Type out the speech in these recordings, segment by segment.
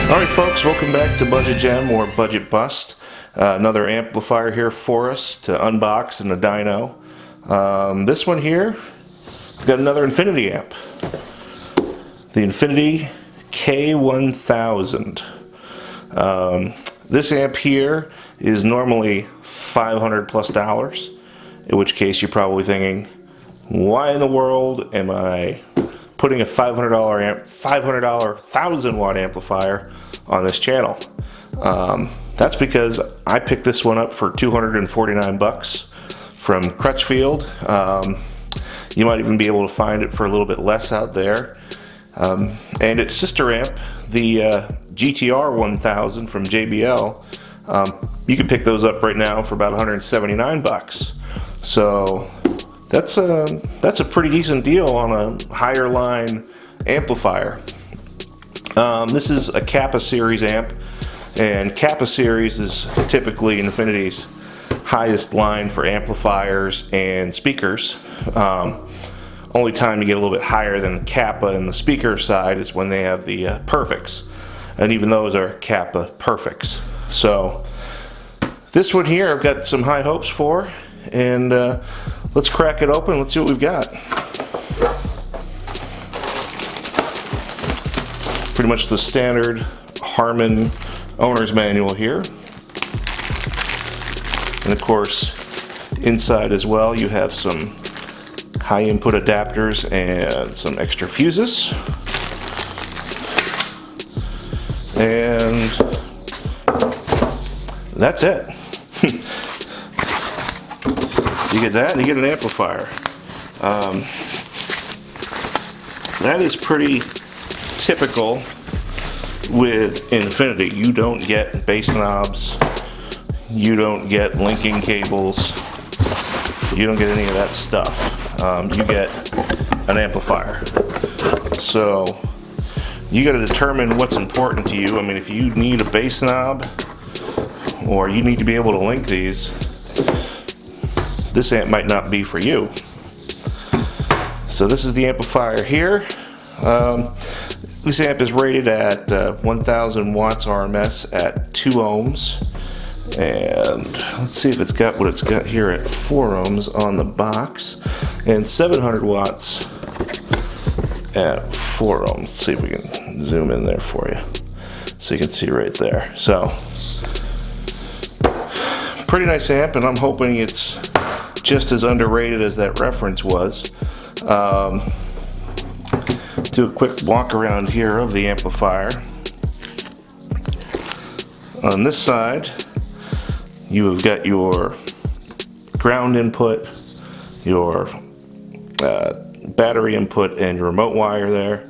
Alright folks, welcome back to Budget Gem or Budget Bust. Another amplifier here for us to unbox in a dyno. This one here, we've got another Infinity amp. The Infinity K1000. This amp here is normally $500 plus, in which case you're probably thinking, why in the world am I putting a $500 amp, $500 1000 watt amplifier on this channel? That's because I picked this one up for 249 bucks from Crutchfield. You might even be able to find it for a little bit less out there. And its sister amp, the GTR1000 from JBL, you can pick those up right now for about 179 bucks. So that's a pretty decent deal on a higher line amplifier. This is a Kappa series amp, and Kappa series is typically Infinity's highest line for amplifiers and speakers. Only time you get a little bit higher than Kappa in the speaker side is when they have the perfects, and even those are Kappa perfects. So this one here I've got some high hopes for, and let's crack it open. Let's see what we've got. Pretty much the standard Harman owner's manual here. And of course, inside as well, you have some high input adapters and some extra fuses. And that's it. You get that and you get an amplifier. That is pretty typical with Infinity. You don't get bass knobs, you don't get linking cables, you don't get any of that stuff. You get an amplifier. So you got to determine what's important to you. I mean, if you need a bass knob or you need to be able to link these, this amp might not be for you. So this is the amplifier here. This amp is rated at 1000 watts RMS at 2 ohms. And let's see if it's got what it's got here at 4 ohms on the box. And 700 watts at 4 ohms. Let's see if we can zoom in there for you, so you can see right there. So, pretty nice amp, and I'm hoping it's just as underrated as that reference was. Do a quick walk around here of the amplifier. On this side, you have got your ground input, your battery input, and your remote wire there.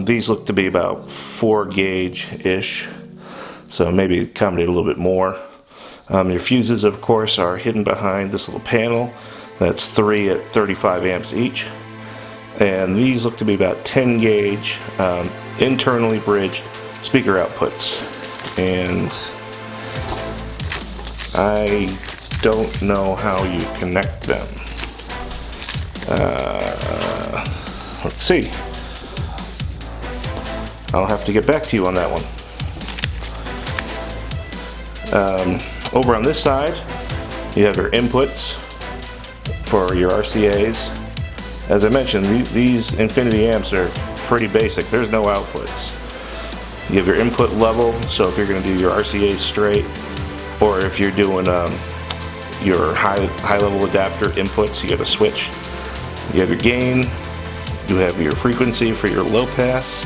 These look to be about 4 gauge-ish, so maybe accommodate a little bit more. Your fuses, of course, are hidden behind this little panel. That's 3 at 35 amps each. And these look to be about 10 gauge internally bridged speaker outputs. And I don't know how you connect them. Let's see. I'll have to get back to you on that one. Over on this side, you have your inputs for your RCAs. As I mentioned, these Infinity amps are pretty basic. There's no outputs. You have your input level, so if you're going to do your RCAs straight, or if you're doing your high level adapter inputs, you got a switch. You have your gain, you have your frequency for your low pass,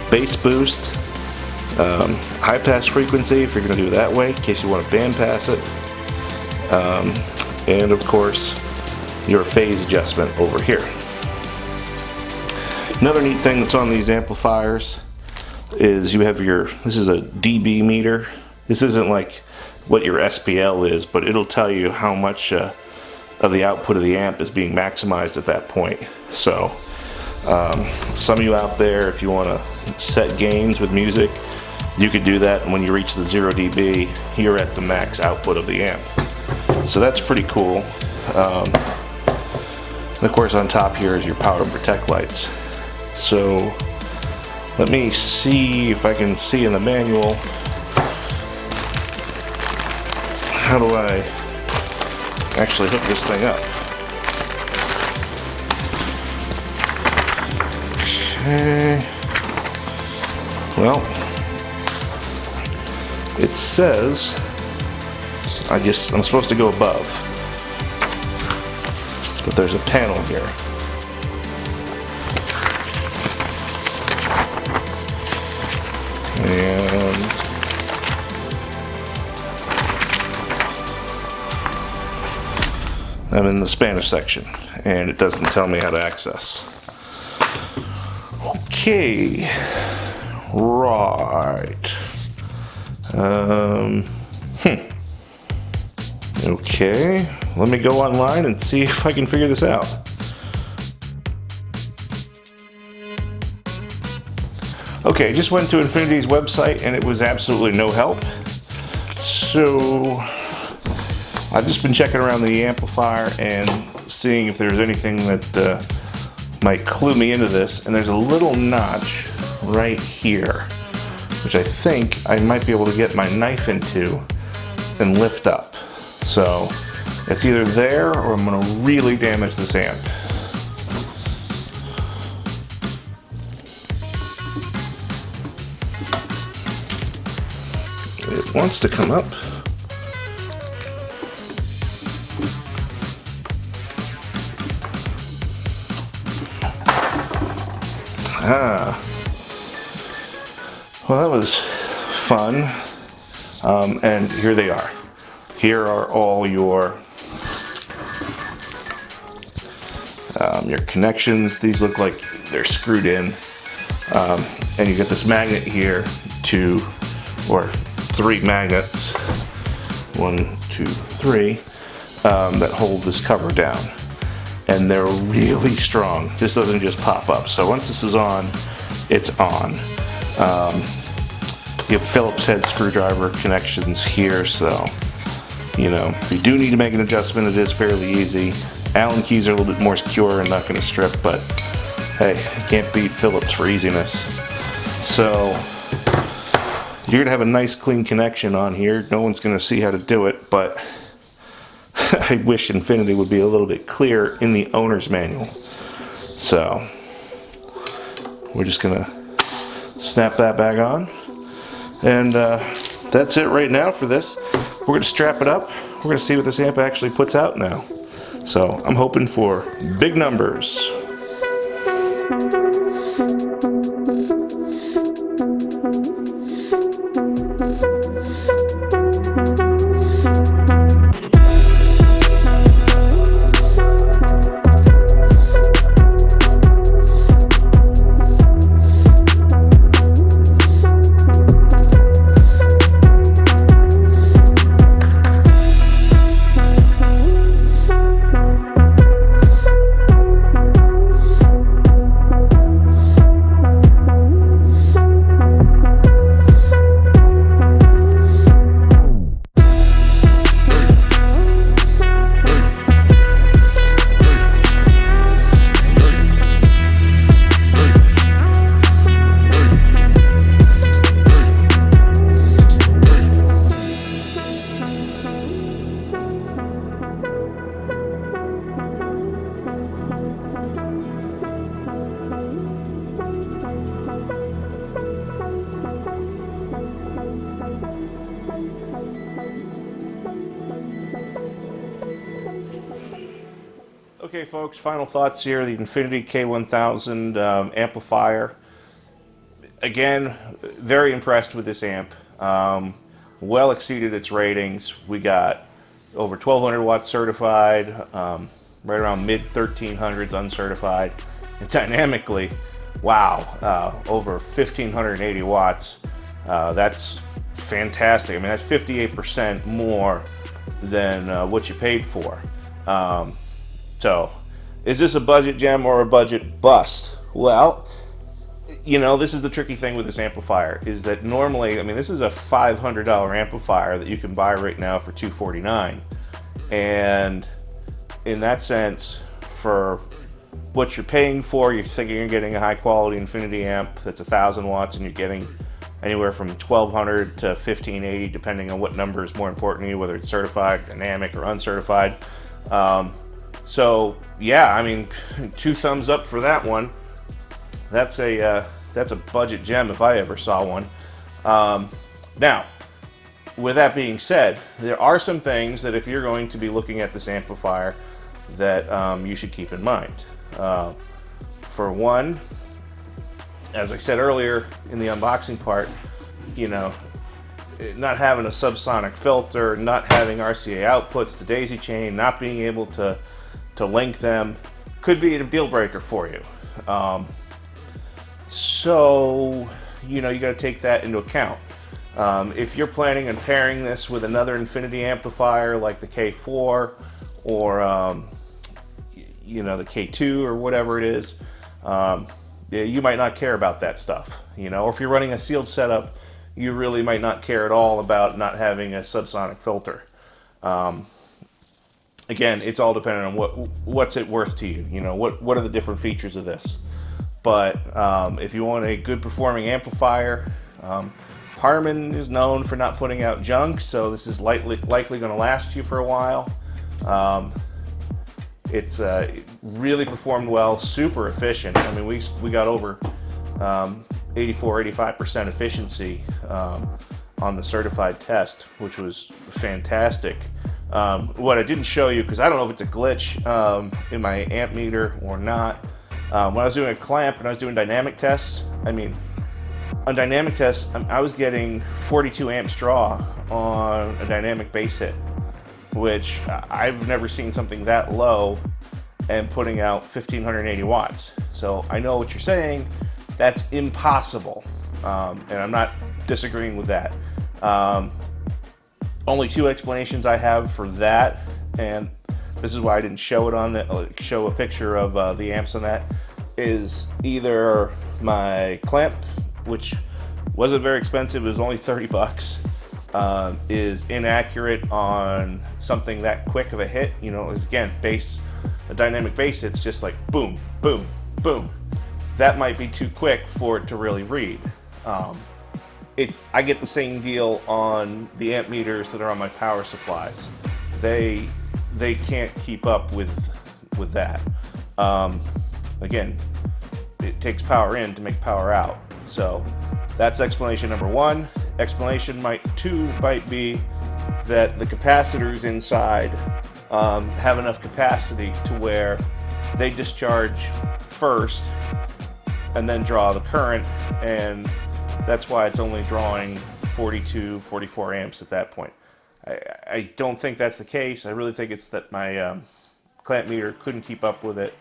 bass boost, high pass frequency if you're going to do it that way, in case you want to band pass it, and of course your phase adjustment over here. Another neat thing that's on these amplifiers is you have this is a dB meter. This isn't like what your SPL is, but it'll tell you how much of the output of the amp is being maximized at that point. So some of you out there, if you want to set gains with music, you could do that, and when you reach the 0 dB, you're at the max output of the amp. So that's pretty cool. And of course on top here is your power and protect lights. So Let me see if I can see in the manual. How do I actually hook this thing up? Okay. Well, it says I'm supposed to go above, but there's a panel here. And I'm in the Spanish section, and it doesn't tell me how to access. Okay, right. Okay, let me go online and see if I can figure this out. Okay, just went to Infinity's website and it was absolutely no help. So I've just been checking around the amplifier and seeing if there's anything that might clue me into this. And there's a little notch right here, which I think I might be able to get my knife into and lift up. So it's either there or I'm going to really damage this amp. It wants to come up. Well, that was fun. And here they are. Here are all your connections. These look like they're screwed in. And you get this magnet here or 3 magnets, 1, 2, 3, that hold this cover down. And they're really strong. This doesn't just pop up. So once this is on, it's on. You have Phillips head screwdriver connections here, so you know, if you do need to make an adjustment, it is fairly easy. Allen keys are a little bit more secure and not going to strip, but hey, you can't beat Phillips for easiness. So you're going to have a nice clean connection on here. No one's going to see how to do it, but I wish Infinity would be a little bit clear in the owner's manual. So we're just going to snap that back on. And that's it right now for this. We're going to strap it up. We're going to see what this amp actually puts out now. So I'm hoping for big numbers. Okay folks, final thoughts here. The Infinity K1000 amplifier. Again, very impressed with this amp. Well exceeded its ratings. We got over 1200 watts certified, right around mid 1300s uncertified. And dynamically, wow, over 1580 watts. That's fantastic. I mean, that's 58% more than what you paid for. So, is this a budget gem or a budget bust? Well, you know, this is the tricky thing with this amplifier, is that normally, I mean, this is a $500 amplifier that you can buy right now for $249. And in that sense, for what you're paying for. You're thinking you're getting a high quality Infinity amp that's 1,000 watts, and you're getting anywhere from 1,200 to 1,580, depending on what number is more important to you, whether it's certified, dynamic, or uncertified. So yeah, I mean, 2 thumbs up for that one. That's a budget gem if I ever saw one. Now, with that being said, there are some things that if you're going to be looking at this amplifier that you should keep in mind. For one, as I said earlier in the unboxing part, you know, not having a subsonic filter, not having RCA outputs to daisy chain, not being able to link them could be a deal breaker for you. So, you know, you got to take that into account. If you're planning on pairing this with another Infinity amplifier like the K4 or you know, the K2 or whatever it is, you might not care about that stuff. You know, or if you're running a sealed setup, you really might not care at all about not having a subsonic filter. Again, it's all dependent on what's it worth to you. You know, what are the different features of this? But if you want a good performing amplifier, Harman is known for not putting out junk, so this is likely going to last you for a while. It's really performed well, super efficient. I mean, we got over 84-85% efficiency on the certified test, which was fantastic. What I didn't show you, because I don't know if it's a glitch in my amp meter or not, when I was doing a clamp and I was doing dynamic tests, I mean, on dynamic tests, I was getting 42 amps draw on a dynamic bass hit, which I've never seen something that low and putting out 1,580 watts. So I know what you're saying, that's impossible, and I'm not disagreeing with that. Only 2 explanations I have for that, and this is why I didn't show it on the show a picture of the amps on that, is either my clamp, which wasn't very expensive, it was only 30 bucks, is inaccurate on something that quick of a hit. You know, again, a dynamic bass hit's just like boom, boom, boom. That might be too quick for it to really read. I get the same deal on the amp meters that are on my power supplies. They can't keep up with that. Again, it takes power in to make power out. So that's explanation number 1. Explanation 2 might be that the capacitors inside have enough capacity to where they discharge first and then draw the current, and that's why it's only drawing 42, 44 amps at that point. I don't think that's the case. I really think it's that my clamp meter couldn't keep up with it.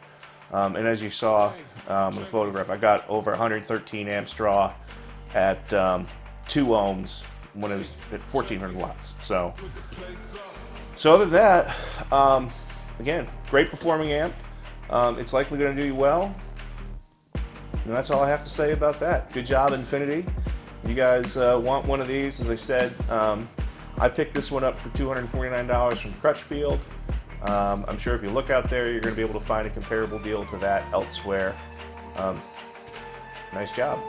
And as you saw in the photograph, I got over 113 amps draw at 2 ohms when it was at 1,400 watts. So other than that, again, great performing amp. It's likely going to do you well. And that's all I have to say about that. Good job, Infinity. You guys want one of these, as I said, I picked this one up for $249 from Crutchfield. I'm sure if you look out there, you're going to be able to find a comparable deal to that elsewhere. Nice job.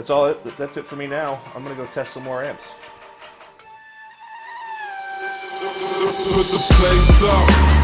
So that's it for me now. I'm going to go test some more amps. Put the place up.